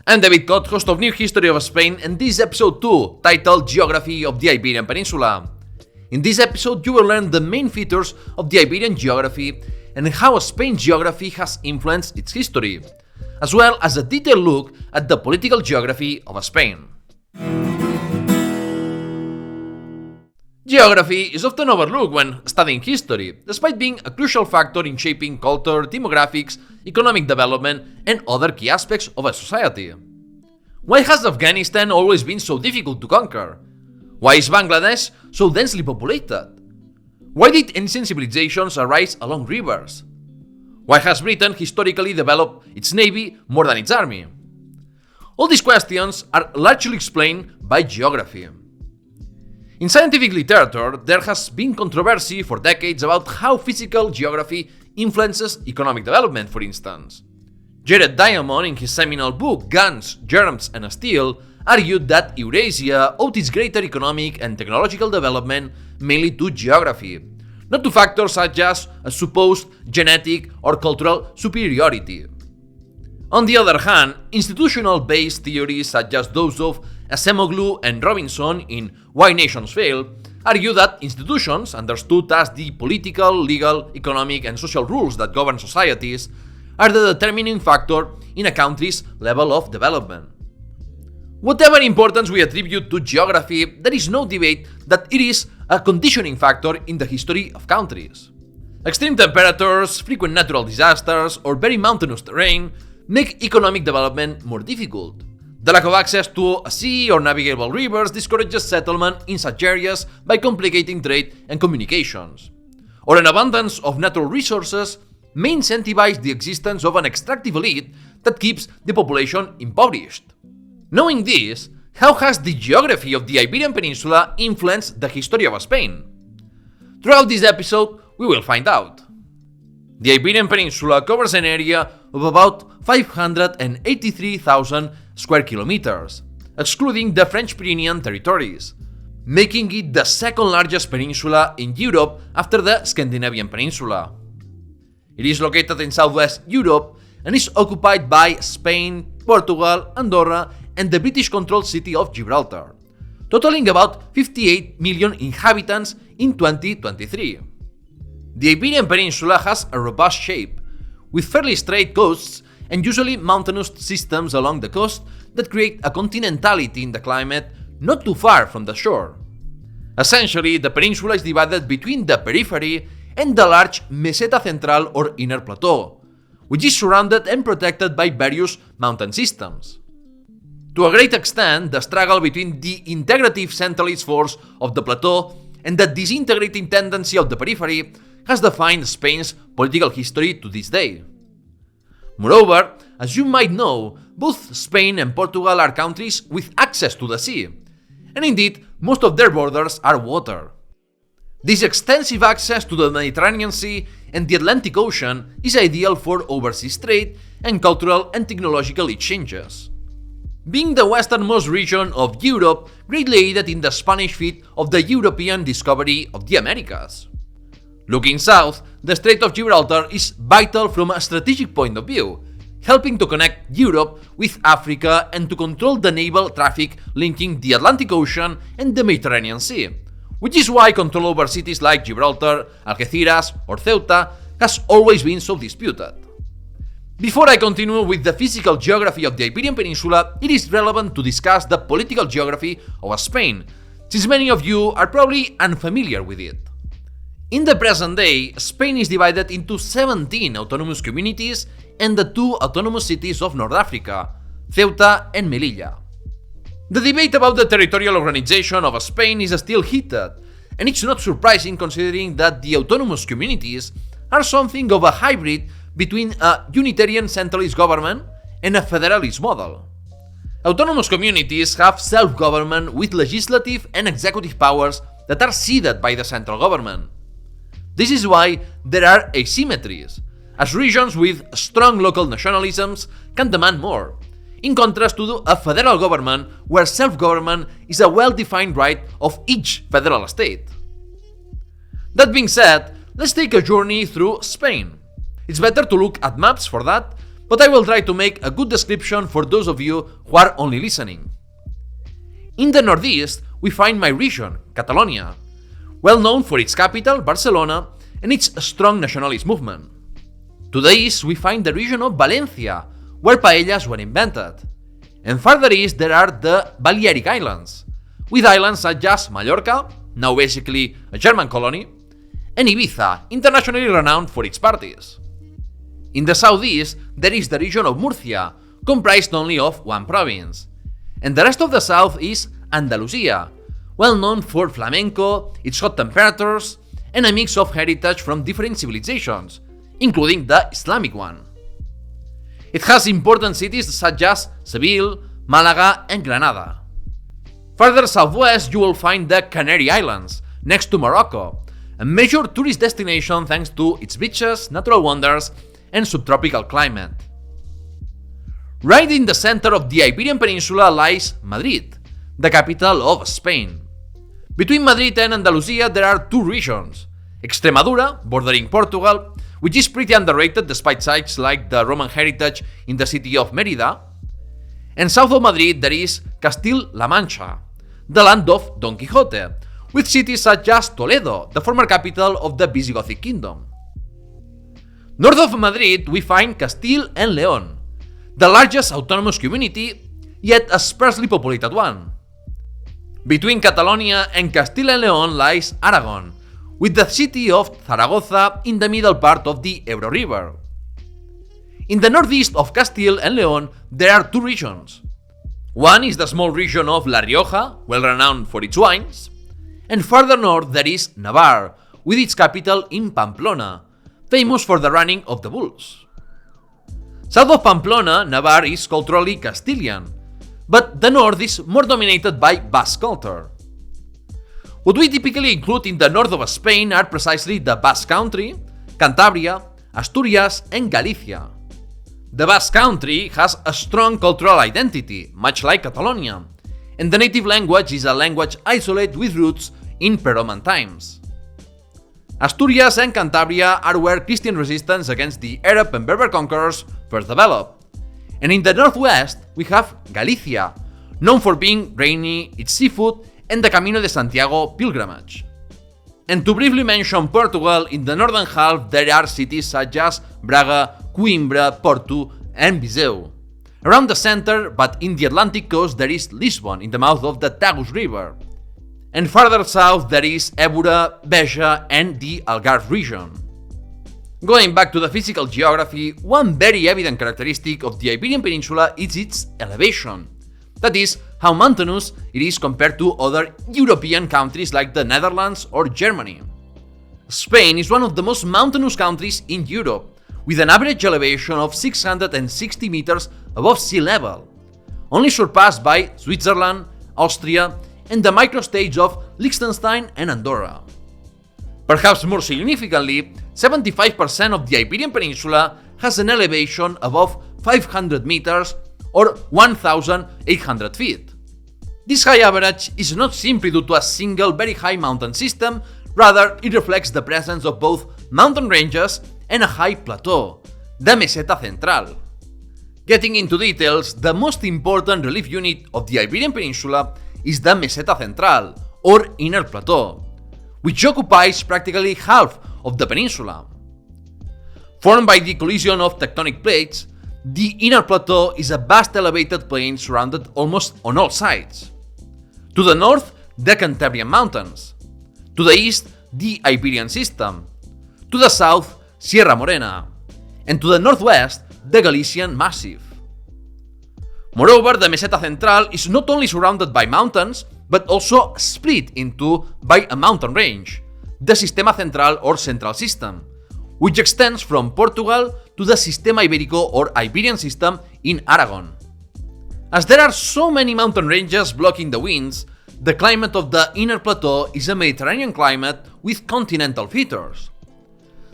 I'm David Cott, host of New History of Spain, and this is episode 2, titled Geography of the Iberian Peninsula. In this episode, you will learn the main features of the Iberian geography and how Spain's geography has influenced its history, as well as a detailed look at the political geography of Spain. Geography is often overlooked when studying history, despite being a crucial factor in shaping culture, demographics, economic development, and other key aspects of a society. Why has Afghanistan always been so difficult to conquer? Why is Bangladesh so densely populated? Why did ancient civilizations arise along rivers? Why has Britain historically developed its navy more than its army? All these questions are largely explained by geography. In scientific literature, there has been controversy for decades about how physical geography influences economic development, for instance. Jared Diamond, in his seminal book Guns, Germs and Steel, argued that Eurasia owed its greater economic and technological development mainly to geography, not to factors such as a supposed genetic or cultural superiority. On the other hand, institutional-based theories such as those of Acemoglu and Robinson in Why Nations Fail argue that institutions, understood as the political, legal, economic, and social rules that govern societies, are the determining factor in a country's level of development. Whatever importance we attribute to geography, there is no debate that it is a conditioning factor in the history of countries. Extreme temperatures, frequent natural disasters, or very mountainous terrain make economic development more difficult. The lack of access to a sea or navigable rivers discourages settlement in such areas by complicating trade and communications. Or an abundance of natural resources may incentivize the existence of an extractive elite that keeps the population impoverished. Knowing this, how has the geography of the Iberian Peninsula influenced the history of Spain? Throughout this episode, we will find out. The Iberian Peninsula covers an area of about 583,000 square kilometers, excluding the French Pyrenean territories, making it the second largest peninsula in Europe after the Scandinavian Peninsula. It is located in southwest Europe and is occupied by Spain, Portugal, Andorra, and the British-controlled city of Gibraltar, totaling about 58 million inhabitants in 2023. The Iberian Peninsula has a robust shape, with fairly straight coasts and usually mountainous systems along the coast that create a continentality in the climate not too far from the shore. Essentially, the peninsula is divided between the periphery and the large Meseta Central or Inner Plateau, which is surrounded and protected by various mountain systems. To a great extent, the struggle between the integrative centralist force of the plateau and the disintegrating tendency of the periphery has defined Spain's political history to this day. Moreover, as you might know, both Spain and Portugal are countries with access to the sea, and indeed, most of their borders are water. This extensive access to the Mediterranean Sea and the Atlantic Ocean is ideal for overseas trade and cultural and technological exchanges. Being the westernmost region of Europe greatly aided in the Spanish feat of the European discovery of the Americas. Looking south, the Strait of Gibraltar is vital from a strategic point of view, helping to connect Europe with Africa and to control the naval traffic linking the Atlantic Ocean and the Mediterranean Sea, which is why control over cities like Gibraltar, Algeciras, or Ceuta has always been so disputed. Before I continue with the physical geography of the Iberian Peninsula, it is relevant to discuss the political geography of Spain, since many of you are probably unfamiliar with it. In the present day, Spain is divided into 17 autonomous communities and the two autonomous cities of North Africa, Ceuta and Melilla. The debate about the territorial organization of Spain is still heated, and it's not surprising considering that the autonomous communities are something of a hybrid between a unitarian centralist government and a federalist model. Autonomous communities have self-government with legislative and executive powers that are ceded by the central government. This is why there are asymmetries, as regions with strong local nationalisms can demand more, in contrast to a federal government where self-government is a well-defined right of each federal state. That being said, let's take a journey through Spain. It's better to look at maps for that, but I will try to make a good description for those of you who are only listening. In the northeast, we find my region, Catalonia, well known for its capital, Barcelona, and its strong nationalist movement. To the east, we find the region of Valencia, where paellas were invented. And further east, there are the Balearic Islands, with islands such as Mallorca, now basically a German colony, and Ibiza, internationally renowned for its parties. In the southeast, there is the region of Murcia, comprised only of one province. And the rest of the south is Andalusia, well known for flamenco, its hot temperatures, and a mix of heritage from different civilizations, including the Islamic one. It has important cities such as Seville, Malaga, and Granada. Further southwest, you will find the Canary Islands, next to Morocco, a major tourist destination thanks to its beaches, natural wonders, and subtropical climate. Right in the center of the Iberian Peninsula lies Madrid, the capital of Spain. Between Madrid and Andalusia there are two regions, Extremadura, bordering Portugal, which is pretty underrated despite sites like the Roman heritage in the city of Mérida, and south of Madrid there is Castile-La Mancha, the land of Don Quixote, with cities such as Toledo, the former capital of the Visigothic kingdom. North of Madrid we find Castile and León, the largest autonomous community, yet a sparsely populated one. Between Catalonia and Castile and León lies Aragon, with the city of Zaragoza in the middle part of the Ebro River. In the northeast of Castile and León there are two regions. One is the small region of La Rioja, well renowned for its wines, and further north there is Navarre, with its capital in Pamplona, famous for the running of the bulls. South of Pamplona, Navarre is culturally Castilian, but the north is more dominated by Basque culture. What we typically include in the north of Spain are precisely the Basque Country, Cantabria, Asturias, and Galicia. The Basque Country has a strong cultural identity, much like Catalonia, and the native language is a language isolated with roots in pre-Roman times. Asturias and Cantabria are where Christian resistance against the Arab and Berber conquerors first developed. And in the northwest, we have Galicia, known for being rainy, its seafood, and the Camino de Santiago pilgrimage. And to briefly mention Portugal, in the northern half there are cities such as Braga, Coimbra, Porto, and Viseu. Around the center, but in the Atlantic coast, there is Lisbon in the mouth of the Tagus River. And further south there is Évora, Beja, and the Algarve region. Going back to the physical geography, one very evident characteristic of the Iberian Peninsula is its elevation. That is, how mountainous it is compared to other European countries like the Netherlands or Germany. Spain is one of the most mountainous countries in Europe, with an average elevation of 660 meters above sea level, only surpassed by Switzerland, Austria, and the microstates of Liechtenstein and Andorra. Perhaps more significantly, 75% of the Iberian Peninsula has an elevation above 500 meters or 1,800 feet. This high average is not simply due to a single very high mountain system, rather it reflects the presence of both mountain ranges and a high plateau, the Meseta Central. Getting into details, the most important relief unit of the Iberian Peninsula is the Meseta Central, or Inner Plateau, which occupies practically half of the peninsula. Formed by the collision of tectonic plates, the Inner Plateau is a vast elevated plain surrounded almost on all sides. To the north, the Cantabrian Mountains. To the east, the Iberian System. To the south, Sierra Morena. And to the northwest, the Galician Massif. Moreover, the Meseta Central is not only surrounded by mountains, but also split into by a mountain range, the Sistema Central or Central System, which extends from Portugal to the Sistema Ibérico or Iberian System in Aragon. As there are so many mountain ranges blocking the winds, the climate of the Inner Plateau is a Mediterranean climate with continental features.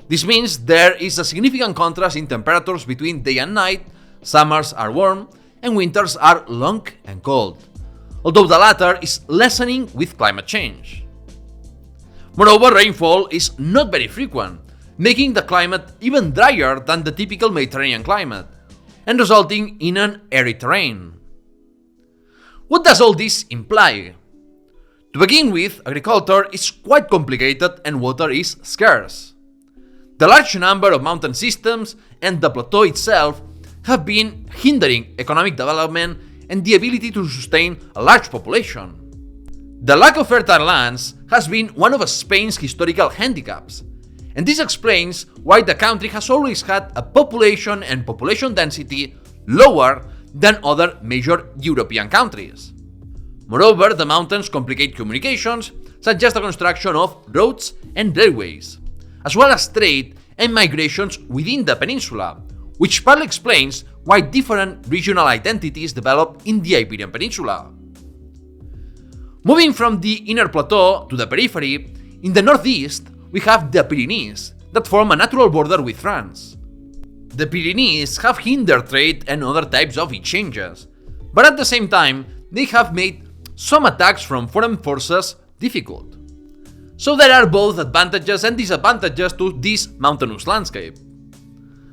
This means there is a significant contrast in temperatures between day and night, summers are warm, and winters are long and cold, although the latter is lessening with climate change. Moreover, rainfall is not very frequent, making the climate even drier than the typical Mediterranean climate, and resulting in an arid terrain. What does all this imply? To begin with, agriculture is quite complicated and water is scarce. The large number of mountain systems and the plateau itself have been hindering economic development and the ability to sustain a large population. The lack of fertile lands has been one of Spain's historical handicaps, and this explains why the country has always had a population and population density lower than other major European countries. Moreover, the mountains complicate communications, such as the construction of roads and railways, as well as trade and migrations within the peninsula, which partly explains why different regional identities develop in the Iberian Peninsula. Moving from the inner plateau to the periphery, in the northeast we have the Pyrenees, that form a natural border with France. The Pyrenees have hindered trade and other types of exchanges, but at the same time they have made some attacks from foreign forces difficult. So there are both advantages and disadvantages to this mountainous landscape.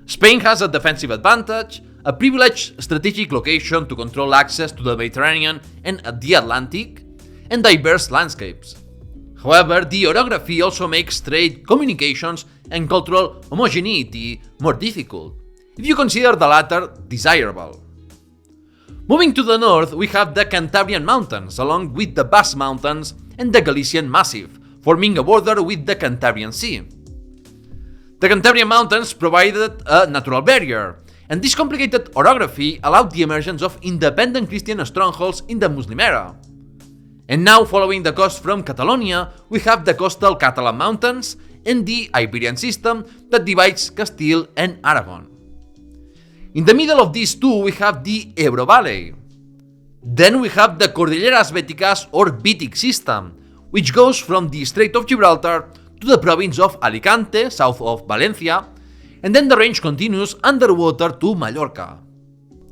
Spain has a defensive advantage, a privileged strategic location to control access to the Mediterranean and the Atlantic, and diverse landscapes. However, the orography also makes trade, communications, and cultural homogeneity more difficult, if you consider the latter desirable. Moving to the north, we have the Cantabrian Mountains, along with the Basque Mountains and the Galician Massif, forming a border with the Cantabrian Sea. The Cantabrian Mountains provided a natural barrier, and this complicated orography allowed the emergence of independent Christian strongholds in the Muslim era. And now, following the coast from Catalonia, we have the coastal Catalan Mountains and the Iberian system that divides Castile and Aragon. In the middle of these two, we have the Ebro Valley. Then we have the Cordilleras Béticas or Betic system, which goes from the Strait of Gibraltar to the province of Alicante, south of Valencia, and then the range continues underwater to Mallorca.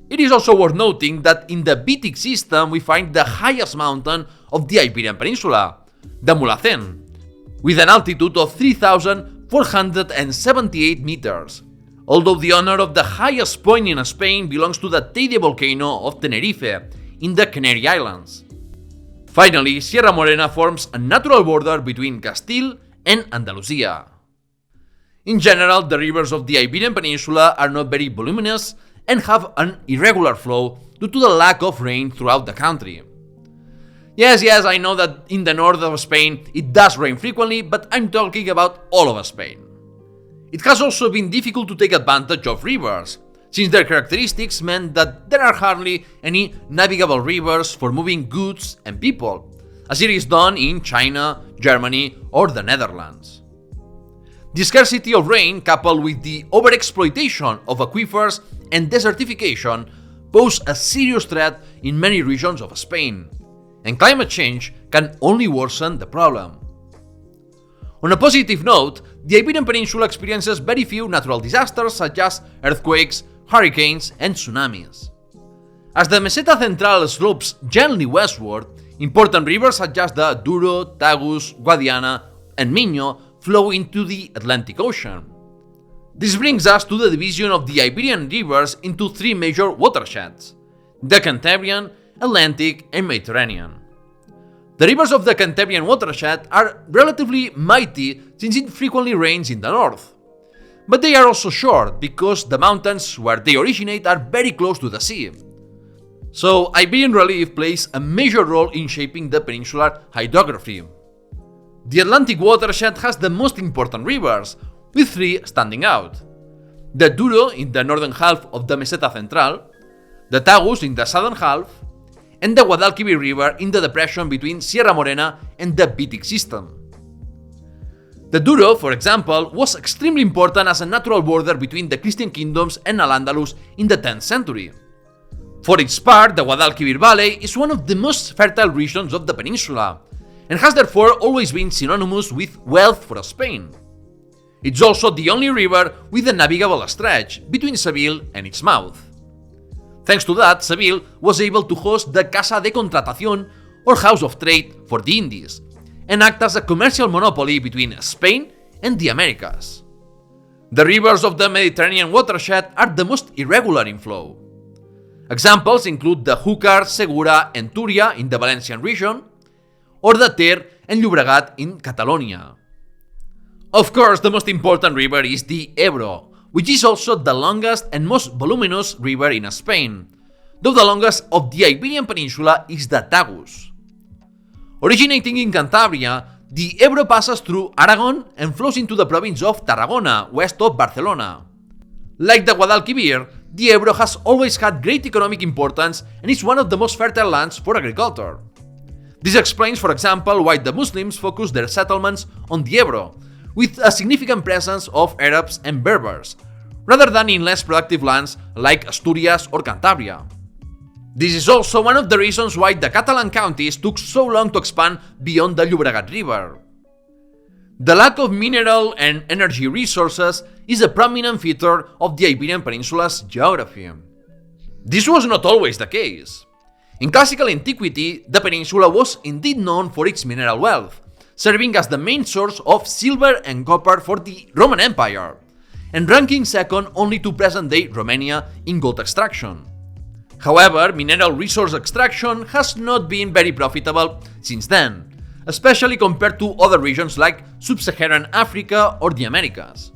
It is also worth noting that in the Betic system we find the highest mountain of the Iberian Peninsula, the Mulhacén, with an altitude of 3,478 meters, although the honor of the highest point in Spain belongs to the Teide volcano of Tenerife, in the Canary Islands. Finally, Sierra Morena forms a natural border between Castile and Andalusia. In general, the rivers of the Iberian Peninsula are not very voluminous and have an irregular flow due to the lack of rain throughout the country. Yes, I know that in the north of Spain it does rain frequently, but I'm talking about all of Spain. It has also been difficult to take advantage of rivers, since their characteristics meant that there are hardly any navigable rivers for moving goods and people, as it is done in China, Germany, or the Netherlands. The scarcity of rain, coupled with the overexploitation of aquifers and desertification, pose a serious threat in many regions of Spain, and climate change can only worsen the problem. On a positive note, the Iberian Peninsula experiences very few natural disasters such as earthquakes, hurricanes, and tsunamis. As the Meseta Central slopes gently westward, important rivers such as the Douro, Tagus, Guadiana, and Miño flow into the Atlantic Ocean. This brings us to the division of the Iberian rivers into three major watersheds: the Cantabrian, Atlantic, and Mediterranean. The rivers of the Cantabrian watershed are relatively mighty since it frequently rains in the north. But they are also short because the mountains where they originate are very close to the sea. So Iberian relief plays a major role in shaping the peninsular hydrography. The Atlantic watershed has the most important rivers, with three standing out: the Douro in the northern half of the Meseta Central, the Tagus in the southern half, and the Guadalquivir River in the depression between Sierra Morena and the Betic system. The Douro, for example, was extremely important as a natural border between the Christian kingdoms and Al-Andalus in the 10th century. For its part, the Guadalquivir Valley is one of the most fertile regions of the peninsula, and has therefore always been synonymous with wealth for Spain. It's also the only river with a navigable stretch between Seville and its mouth. Thanks to that, Seville was able to host the Casa de Contratación, or House of Trade, for the Indies, and act as a commercial monopoly between Spain and the Americas. The rivers of the Mediterranean watershed are the most irregular in flow. Examples include the Júcar, Segura, and Túria in the Valencian region, or the Ter and Llobregat in Catalonia. Of course, the most important river is the Ebro, which is also the longest and most voluminous river in Spain, though the longest of the Iberian Peninsula is the Tagus. Originating in Cantabria, the Ebro passes through Aragon and flows into the province of Tarragona, west of Barcelona. Like the Guadalquivir, the Ebro has always had great economic importance and is one of the most fertile lands for agriculture. This explains, for example, why the Muslims focus their settlements on the Ebro, with a significant presence of Arabs and Berbers, rather than in less productive lands like Asturias or Cantabria. This is also one of the reasons why the Catalan counties took so long to expand beyond the Llobregat River. The lack of mineral and energy resources is a prominent feature of the Iberian Peninsula's geography. This was not always the case. In classical antiquity, the peninsula was indeed known for its mineral wealth, serving as the main source of silver and copper for the Roman Empire, and ranking second only to present-day Romania in gold extraction. However, mineral resource extraction has not been very profitable since then, especially compared to other regions like Sub-Saharan Africa or the Americas.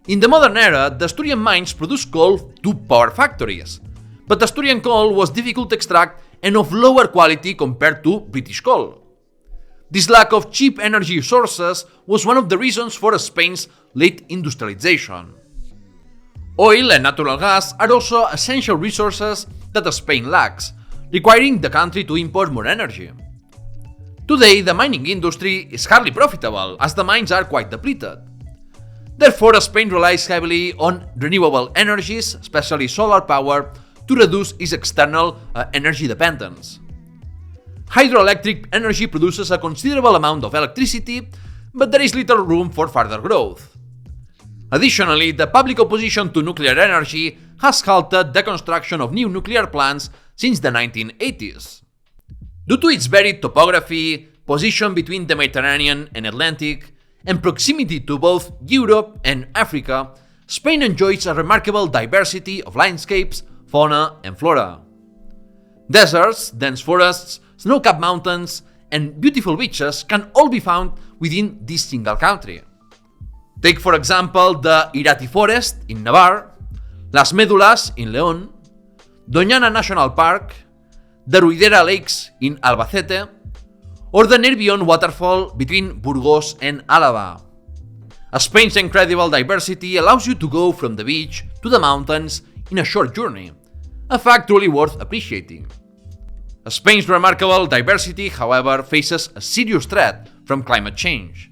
In the modern era, the Asturian mines produced coal to power factories, but Asturian coal was difficult to extract and of lower quality compared to British coal. This lack of cheap energy sources was one of the reasons for Spain's late industrialization. Oil and natural gas are also essential resources that Spain lacks, requiring the country to import more energy. Today, the mining industry is hardly profitable as the mines are quite depleted. Therefore, Spain relies heavily on renewable energies, especially solar power, to reduce its external energy dependence. Hydroelectric energy produces a considerable amount of electricity, but there is little room for further growth. Additionally, the public opposition to nuclear energy has halted the construction of new nuclear plants since the 1980s. Due to its varied topography, position between the Mediterranean and Atlantic, and proximity to both Europe and Africa, Spain enjoys a remarkable diversity of landscapes, fauna, and flora. Deserts, dense forests, snow-capped mountains, and beautiful beaches can all be found within this single country. Take, for example, the Irati Forest in Navarre, Las Médulas in León, Doñana National Park, the Ruidera Lakes in Albacete, or the Nervión waterfall between Burgos and Álava. Spain's incredible diversity allows you to go from the beach to the mountains in a short journey, a fact truly worth appreciating. Spain's remarkable diversity, however, faces a serious threat from climate change.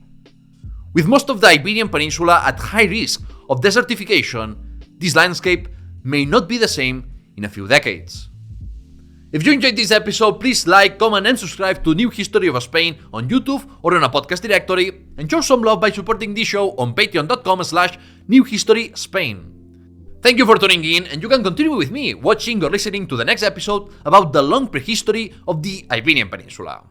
With most of the Iberian Peninsula at high risk of desertification, this landscape may not be the same in a few decades. If you enjoyed this episode, please like, comment, and subscribe to New History of Spain on YouTube or on a podcast directory, and show some love by supporting this show on patreon.com/newhistoryspain. Thank you for tuning in, and you can continue with me watching or listening to the next episode about the long prehistory of the Iberian Peninsula.